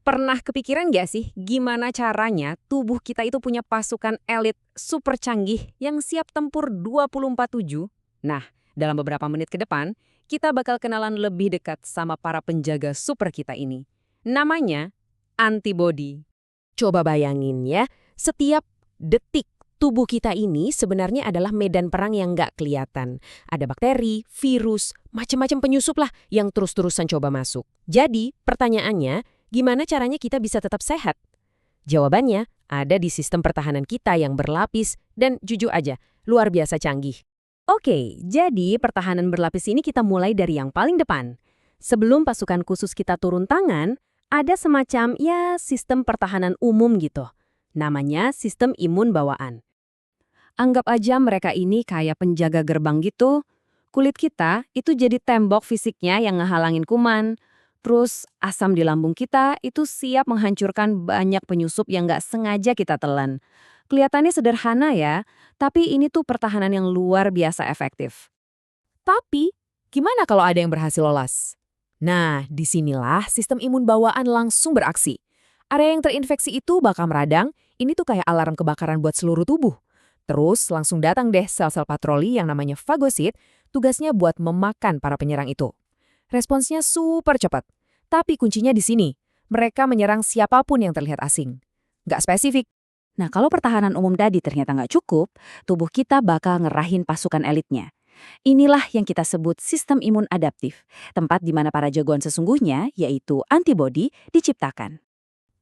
Pernah kepikiran nggak sih gimana caranya tubuh kita itu punya pasukan elit super canggih yang siap tempur 24/7? Nah, dalam beberapa menit ke depan, kita bakal kenalan lebih dekat sama para penjaga super kita ini. Namanya antibody. Coba bayangin ya, setiap detik tubuh kita ini sebenarnya adalah medan perang yang nggak kelihatan. Ada bakteri, virus, macam-macam penyusup lah yang terus-terusan coba masuk. Jadi, pertanyaannya, gimana caranya kita bisa tetap sehat? Jawabannya ada di sistem pertahanan kita yang berlapis dan jujur aja, luar biasa canggih. Oke, jadi pertahanan berlapis ini kita mulai dari yang paling depan. Sebelum pasukan khusus kita turun tangan, ada semacam sistem pertahanan umum gitu. Namanya sistem imun bawaan. Anggap aja mereka ini kayak penjaga gerbang gitu. Kulit kita itu jadi tembok fisiknya yang ngehalangin kuman. Terus asam di lambung kita itu siap menghancurkan banyak penyusup yang nggak sengaja kita telan. Kelihatannya sederhana ya, tapi ini tuh pertahanan yang luar biasa efektif. Tapi, gimana kalau ada yang berhasil lolos? Nah, disinilah sistem imun bawaan langsung beraksi. Area yang terinfeksi itu bakal meradang, ini tuh kayak alarm kebakaran buat seluruh tubuh. Terus langsung datang deh sel-sel patroli yang namanya fagosit, tugasnya buat memakan para penyerang itu. Responsnya super cepat. Tapi kuncinya di sini, mereka menyerang siapapun yang terlihat asing. Nggak spesifik. Nah, kalau pertahanan umum tadi ternyata nggak cukup, tubuh kita bakal ngerahin pasukan elitnya. Inilah yang kita sebut sistem imun adaptif, tempat di mana para jagoan sesungguhnya, yaitu antibodi, diciptakan.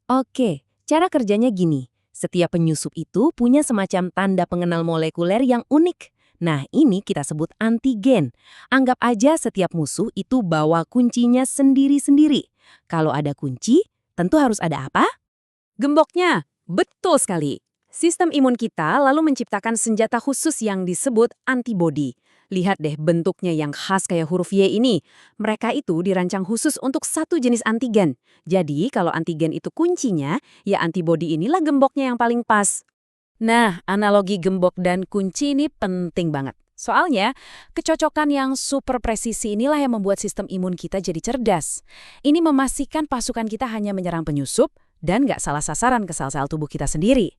Oke, cara kerjanya gini. Setiap penyusup itu punya semacam tanda pengenal molekuler yang unik. Nah, ini kita sebut antigen. Anggap aja setiap musuh itu bawa kuncinya sendiri-sendiri. Kalau ada kunci, tentu harus ada apa? Gemboknya, betul sekali. Sistem imun kita lalu menciptakan senjata khusus yang disebut antibodi. Lihat deh bentuknya yang khas kayak huruf Y ini. Mereka itu dirancang khusus untuk satu jenis antigen. Jadi kalau antigen itu kuncinya, ya antibodi inilah gemboknya yang paling pas. Nah, analogi gembok dan kunci ini penting banget. Soalnya, kecocokan yang super presisi inilah yang membuat sistem imun kita jadi cerdas. Ini memastikan pasukan kita hanya menyerang penyusup dan nggak salah sasaran ke sel-sel tubuh kita sendiri.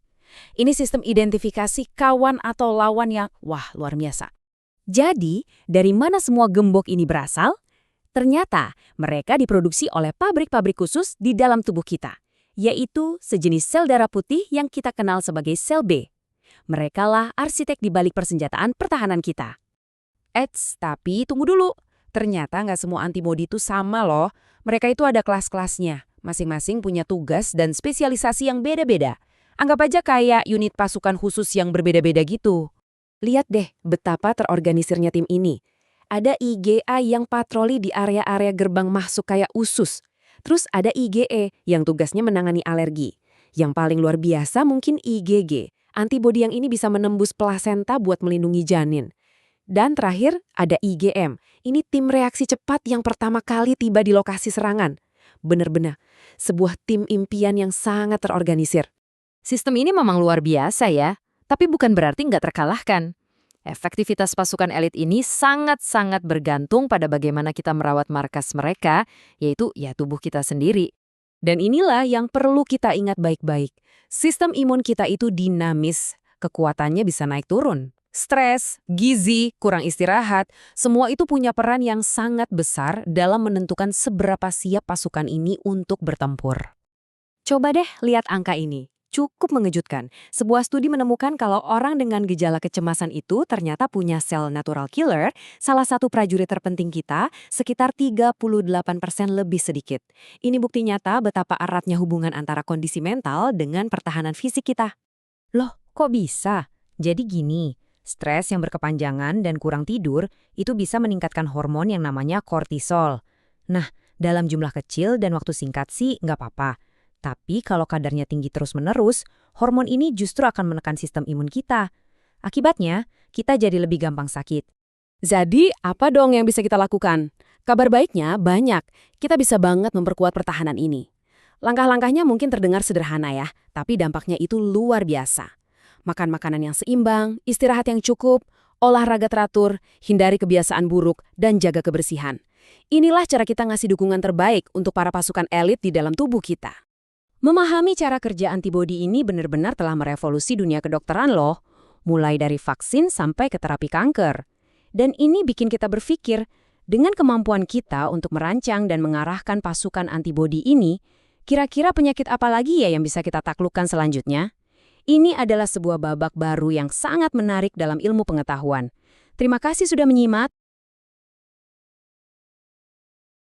Ini sistem identifikasi kawan atau lawan yang, luar biasa. Jadi, dari mana semua gembok ini berasal? Ternyata, mereka diproduksi oleh pabrik-pabrik khusus di dalam tubuh kita, yaitu sejenis sel darah putih yang kita kenal sebagai sel B. Merekalah arsitek di balik persenjataan pertahanan kita. Tapi tunggu dulu. Ternyata nggak semua antibodi itu sama loh. Mereka itu ada kelas-kelasnya. Masing-masing punya tugas dan spesialisasi yang beda-beda. Anggap aja kayak unit pasukan khusus yang berbeda-beda gitu. Lihat deh betapa terorganisirnya tim ini. Ada IgA yang patroli di area-area gerbang masuk kayak usus. Terus ada IgE yang tugasnya menangani alergi. Yang paling luar biasa mungkin IgG. Antibodi yang ini bisa menembus plasenta buat melindungi janin. Dan terakhir ada IgM. Ini tim reaksi cepat yang pertama kali tiba di lokasi serangan. Bener-bener, sebuah tim impian yang sangat terorganisir. Sistem ini memang luar biasa ya, tapi bukan berarti nggak terkalahkan. Efektivitas pasukan elit ini sangat-sangat bergantung pada bagaimana kita merawat markas mereka, yaitu tubuh kita sendiri. Dan inilah yang perlu kita ingat baik-baik. Sistem imun kita itu dinamis, kekuatannya bisa naik turun. Stres, gizi, kurang istirahat, semua itu punya peran yang sangat besar dalam menentukan seberapa siap pasukan ini untuk bertempur. Coba deh lihat angka ini. Cukup mengejutkan. Sebuah studi menemukan kalau orang dengan gejala kecemasan itu ternyata punya sel natural killer, salah satu prajurit terpenting kita, sekitar 38% lebih sedikit. Ini bukti nyata betapa eratnya hubungan antara kondisi mental dengan pertahanan fisik kita. Loh, kok bisa? Jadi gini, stres yang berkepanjangan dan kurang tidur itu bisa meningkatkan hormon yang namanya kortisol. Nah, dalam jumlah kecil dan waktu singkat sih nggak apa-apa. Tapi kalau kadarnya tinggi terus-menerus, hormon ini justru akan menekan sistem imun kita. Akibatnya, kita jadi lebih gampang sakit. Jadi, apa dong yang bisa kita lakukan? Kabar baiknya banyak. Kita bisa banget memperkuat pertahanan ini. Langkah-langkahnya mungkin terdengar sederhana ya, tapi dampaknya itu luar biasa. Makan makanan yang seimbang, istirahat yang cukup, olahraga teratur, hindari kebiasaan buruk, dan jaga kebersihan. Inilah cara kita ngasih dukungan terbaik untuk para pasukan elit di dalam tubuh kita. Memahami cara kerja antibodi ini benar-benar telah merevolusi dunia kedokteran loh, mulai dari vaksin sampai ke terapi kanker. Dan ini bikin kita berpikir, dengan kemampuan kita untuk merancang dan mengarahkan pasukan antibodi ini, kira-kira penyakit apa lagi ya yang bisa kita taklukkan selanjutnya? Ini adalah sebuah babak baru yang sangat menarik dalam ilmu pengetahuan. Terima kasih sudah menyimak.